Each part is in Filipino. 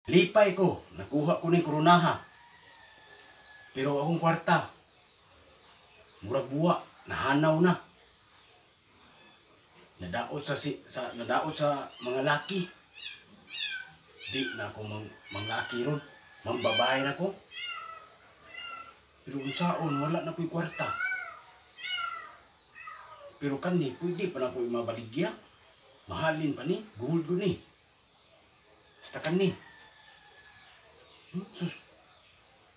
Lipay ko, nakuha ko ni koronaha. Pero akong kwarta, murag buwa, nahanaw na. Nadaot sa mga laki. Di na ako manglaki ron, mambabae na ko. Pero unsaon, wala na ko'y kwarta. Pero kani, pwede pa na ko'y mabaligya. Mahalin pa ni, gold ko ni. Basta kani. Sus,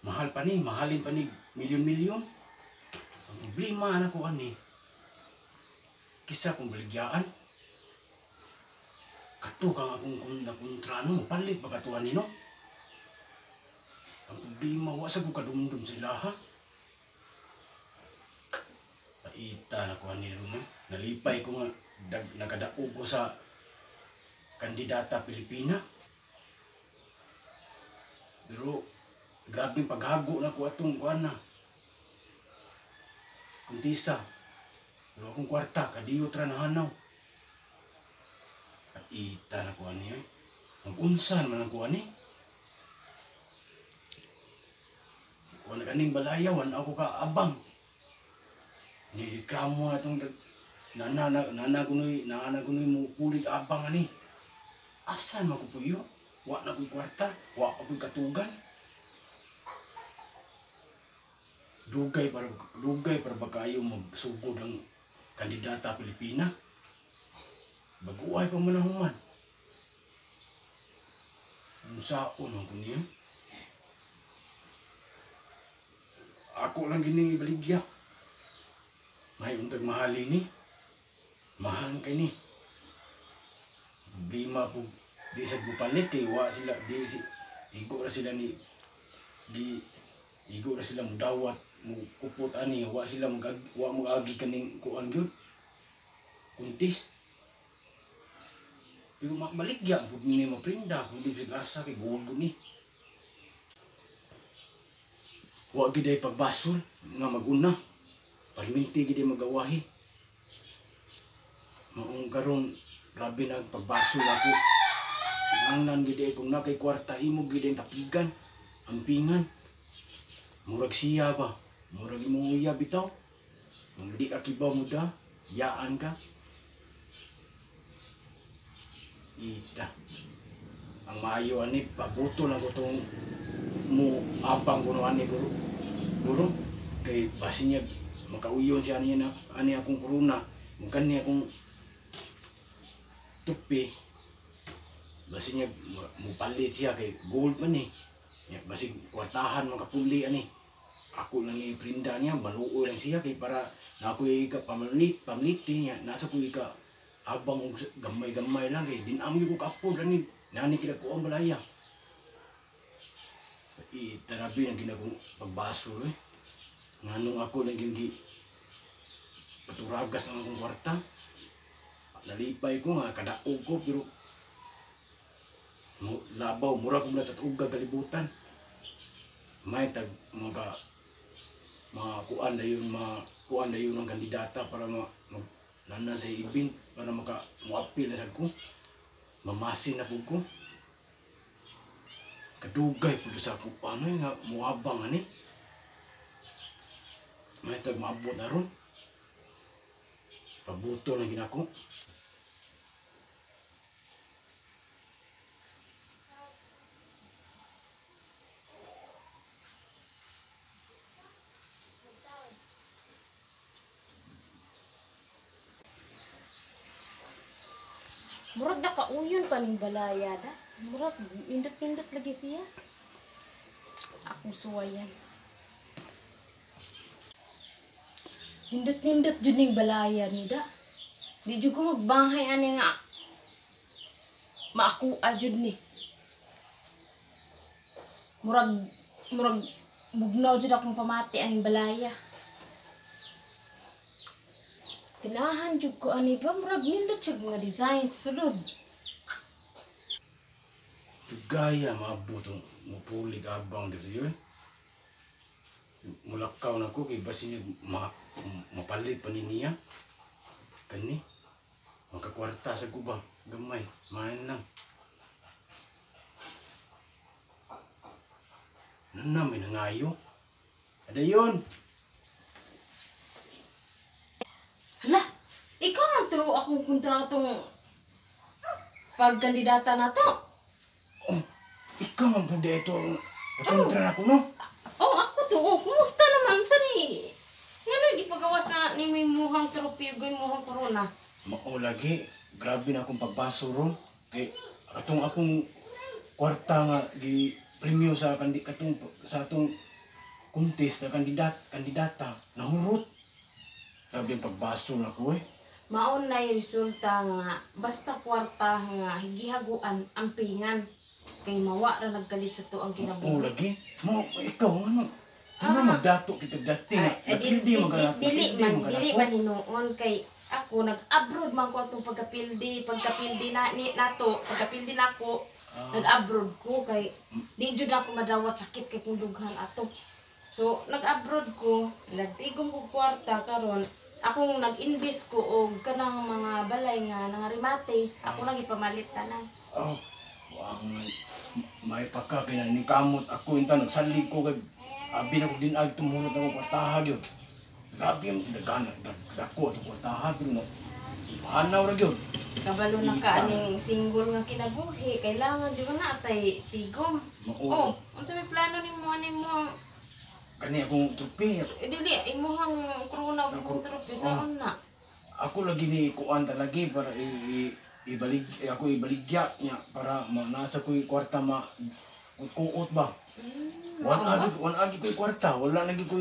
mahal pa ni, mahalin pa ni milyon-milyon. Ang problema na ko ani, kisa kong baligyaan. Kato kang akong trano, palit ba katuan nino? Ang problema, wasa ko kadumdum sila ha. Paita na ko ani ron. Nalipay ko nga, nakadaog ko sa kandidata Pilipina. Pero grabe paghago na ko atong kuan na. Kuntisa. Pero akong kwarta, kadiyot ra nahanaw. Paita na ko ani. Mag-unsan man ang kuan ni. Kuan kaning balayawan ako ka abang. Nireklamo na itong nana kunoy mo pulig abang ani. Asan man ko puyo? Wa na ko'y kwarta, wa na ko'y katugan. Dugay para ba kayo magsugod ang kandidata Pilipina? Baguay pa manahuman. Ang saon ang kuniya. Ako lang gining ibaligya. May untag mahali ni. Mahal kay ni. Problema po. Di sa gupalit kay wa sila igo ra sila mudawat mo upot ani wa sila magagi kaning kuan gyud kuntis. Pero mabaligya pud ni maprinda kundi jud asa kay gold ni. Wa gid ay pagbasol nga maguna. Perminti gid magawahi. Maong karon grabe na pagbasol ako. Ingangnan gid kung na kay kwarta imo gid tapigan, ampingan. Murag siya ba? Murag imo iya bitaw. Kung di ka kibaw mo da, biyaan ka. Ita. Ang maayo ani pabuto na ko tong mo abang kuno ani guro. Kay basin niya makauyon siya ani akong corona. Mungkin niya akong tupi. Basi niya mupalit siya kay gold man eh. Basi kwartahan makapuli ani. Ako lang iprinda niya, maluoy lang siya kay para na ako ika pamliti niya. Nasa ko ika abang gamay-gamay lang kay dinami ko kapod ani. Nani kita ko ang balaya. Itanabi na ginagong pagbaso eh. Nganong ako lang gingi paturagas ang akong kwarta. Nalipay ko nga kadaog ko pero labaw, mura kong natatuga kalibutan. May tag mga kuan na yun ang kandidata para nana sa ibin para muapil na sa ko. Mamasin na po ko. Kadugay po sa ako ano nga muabang ani. May tag maabot na ron. Pabuto na ginako. Murag nakauyon pa ning balaya da. Murag indot-indot lagi siya. Akong suwayan. Indot-indot jud ning balaya ni da. Di jud ko magbahay ani nga. Maakuha jud ni. Murag bugnaw jud akong pamati aning balaya. Ganahan jud ko ani ba murag nindot jud nga design sulod. Gaya maabot ang mupulig abang dito yun. Mulakaw na ko kay basi niya mapalit pa niya. Kani, makakwarta sa guba, gamay, main lang. na may nangayo. Ada yun. Hala, ikaw man to akong kontratong pagkandidata na to. Oh, ikaw man po ito ang kontra ako, no? Oh, ako to. Oh, kumusta naman? Sari, ngano di pagawas na ni may muhang trophy, goy muhang corona. Mao lagi, grabe na akong pagbaso ron. Kay akong kwarta nga gi premyo sa atong contest sa kandidata nahurot. Grabe ang pagbaso na ko eh. Maon na resulta nga basta kwarta nga higihaguan ang pingan kay mawa ra nagkalit sa to ang Oo kinabuhi. lagi. Mo ikaw ano? Ano magdato kita dati nga. Dili man hinuon kay ako nag-abroad man ko atong pagkapildi nato, pagkapildi nako. Nag-abroad ko kay di jud ako madawat sakit kay kung dughan ato. So nag-abroad ko, nagtigom ko kwarta karon. Akong nag-invest ko og kanang mga balay nga nangarimate, ako nang ipamalit tanan. Oh, ang may pagkakinan ni kamot ako inta nagsalig ko kay abi na ko din ag tumulot ako kwartaha gyud. Grabe ang daghan dako ato kwartaha pero no. Hanaw ra gyud. Kabalo na ka aning single nga kinabuhi, kailangan jud na atay tigom. Oh, unsa may plano nimo mo? Kani akong tupi. Dili imong corona ug trophy sa na. Ako lagi ni kuan talagi para ibaligya niya para nasa ko kwarta kuot ba. Wan agi ko kwarta, wala na ko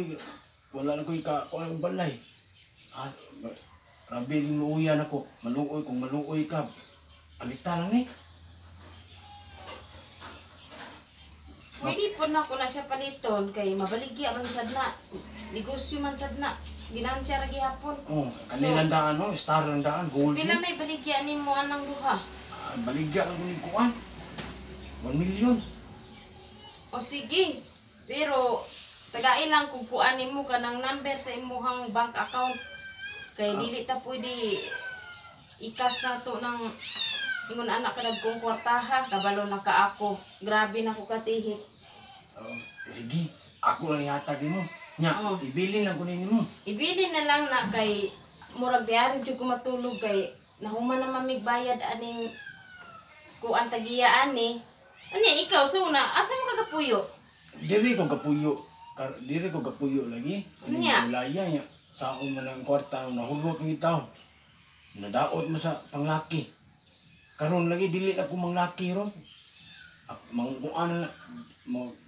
ka kuan balay. Grabe din luuyan ako. Maluoy kung maluoy ka. Alita lang ni. Pwede po na ko na siya paliton kay mabaligya man sad na. Negosyo man sad na. Ginansya ra gihapon. Oh, kanilang daan no, star lang daan, gold. Pila may baligya nimo anang duha? Baligya lang ni kuan. 1 million. O sige. Pero tagai lang kung kuan nimo kanang number sa imong bank account. Kay dili ta pwede ikas na to ng ingon anak ka dagkong kwartaha, kabalo na ka ako. Grabe na ko katihik. Sige, ako lang yatag nimo. Nya, ibili lang ko nimo. Ibili na lang na kay murag diyan jud ko matulog kay nahuman na mamig bayad aning kuan tagiya ani. Ani ikaw so na asa mo kagapuyo? Diri ko kapuyo lagi. Nya. Mulaya nya. Sa man ang kwarta nahurot ng itaw. Nadaot mo sa panglaki. Karon lagi dili na ko manglaki ron.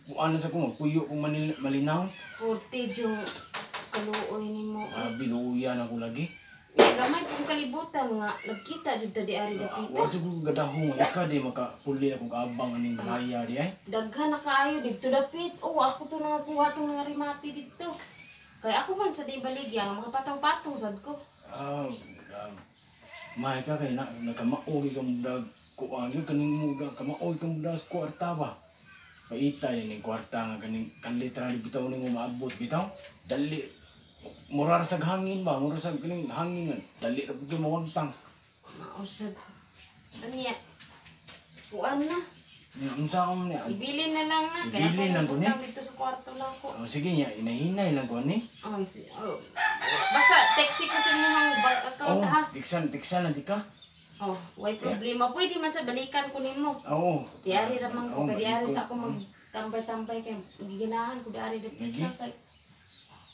Kuan sa ko magpuyo kung malinaw. Porte yung kaluoy nimo. Binuyan ako lagi. Gamay kung kalibutan nga nagkita jud ta di ari dapita. Wa jud ko gadahong ika di makapuli na kung kaabang aning balaya di ay. Daghan na kaayo dito dapit. Oh, ako to nakakuha tong mga rimati dito. Kaya ako man sa di baligya mga patong-patong sad ko. May ka kay nagkamaoy ka mudag kuan yun kaning mudag kamaoy ka mudag sa kwarta ba. Paita yan yung kwarta nga kaning literally bitaw nimo maabot bitaw. Dali mura sa hangin ba, mura sa kaning hangin dali ra pud mawagtang. Mausad. Anya. Kuan na. Unsa ko man Ibili na lang na. Kaya Ibili lang ako ko ni? nagutang dito sa kwarto lang ko. sige nya inahinay lang ko ni. Basta text ko sa imong bank account ha. Tiksan na di ka. Oh, way problema. Pwede man sa balikan ko nimo. Oo. Diari ra man ko kay diari sa ako magtambay-tambay kay giginahan ko diari dito kay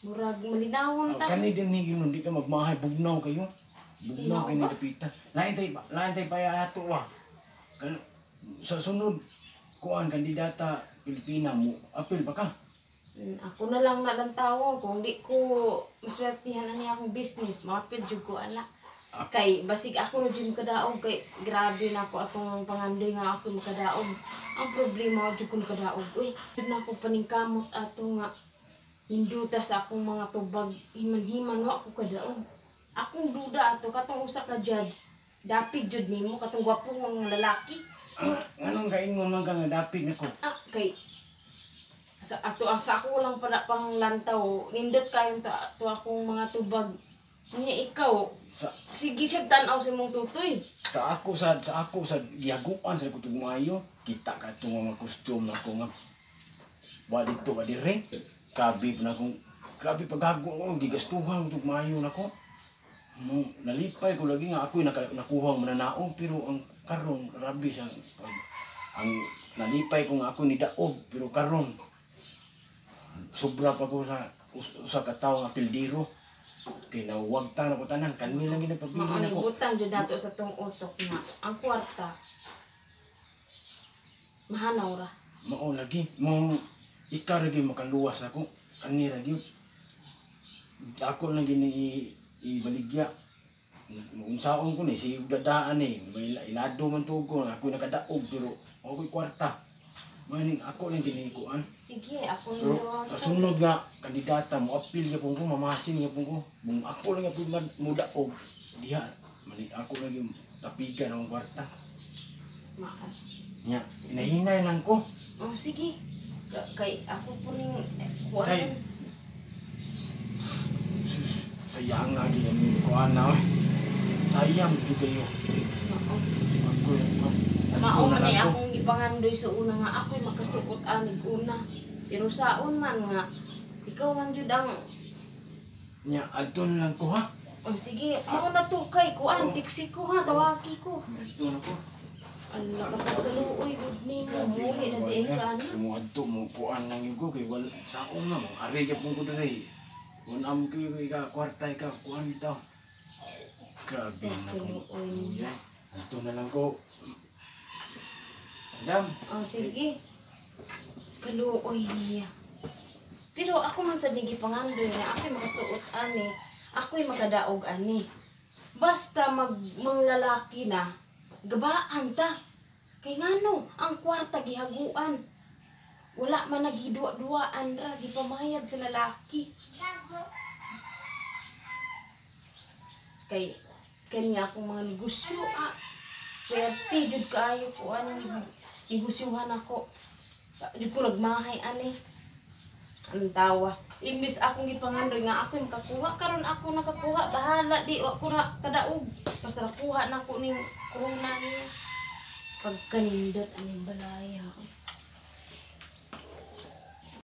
murag malinawon ta. Kani din ni ginon di ka magmahay bugnaw kayo. Bugnaw kini dapita. Lain tay pa ato wa. Sa sunod kuan kandidata Pilipina mo apil pa ka. Ako na lang tawon kung di ko maswertihan ani akong business, mapil jud ko ana. Kay basig ako na jud kadaog kay grabe na ako atong pangandoy nga ako makadaog. Ang problema jud ko makadaog. Uy, jud na ako paningkamot ato nga hinduta sa akong mga tubag himan-himan wa ako kadaog. Akong duda ato katong usa ka judge. Dapig jud nimo katong gwapong lalaki. Anong kaingon man ka nga dapig nako? Kay sa ako lang para pang lantaw. Nindot kayo to akong mga tubag. Nya ikaw, sige siya tanaw sa mong tutoy. Sa ako sa giyaguan sa kutug maayo, kita ka itong mga costume nako nga wa dito ka dire. Grabe pa na akong, grabe paghago ko, gigastuhan ug maayo na ko. Nalipay ko lagi nga ako'y nakuha ang mananaog pero ang karon grabe siyang ang nalipay ko nga ako ni daog pero karon sobra pa ko sa usa ka tawo nga pildiro kay nawagta na ko tanan kanmi lang ginapabili na ko. Maanibutang jud nato sa tong utok na ang kwarta mahanaw ra. Mao lagi mo ikaw lagi makaluwas ako kani ra gyud. Ako lang gini ibaligya. Unsaon ko ni si dadaan ni may inado man tuog ko ako nakadaog pero ako'y kwarta. Maning ako lang ginikuan. Sige, ako Pero nang kasunod nga kandidata mo apil gyud ko mamasin gyud ko. Bung ako lang gyud mudaog diha mali ako lang yung tapigan ang kwarta. mao. Nya inahinay lang ko. Oh, sige. Kay ako po ning kuan. Kay sus, sayang nga gyud kuan na. Sayang gyud kayo. Mao. Ako Mao man ay akong gipangandoy sa una nga ako'y makasuot anig una. Pero saon man nga ikaw man jud ang nya adton lang ko ha. oh, sige, mao na to kay kuan tiksi ko ha tawagi ko. Adton ako. Ala ka pagkaluoy gud nimo muli na diin ka ani. Mo adto mo kuan lang yung ko kay wala saon na mo. Ari gyud ko diri. Kun am ko ka kwarta ka kuan bitaw. Grabe na ko. Kuya. Adto na lang ko. Madam, Oh, sige. Kaluoy niya. Pero ako man sa digi pangandoy na ako'y makasuot ani, ako'y makadaog ani. Basta manglalaki na, gabaan ta. Kay ngano, ang kwarta gihaguan. Wala man nagidua-duaan ra, gipamayad sa lalaki. Kay kanya akong mga negosyo swerte jud kaayo ko ani negosyohan ako. Jud ko nagmahay ani. Ang tawa. Imbis akong gipangandoy nga ako makakuha karon ako nakakuha bahala di wa ko na kadaog. Basta nakuha na ko ning corona niya. Pagkanindot aning balaya.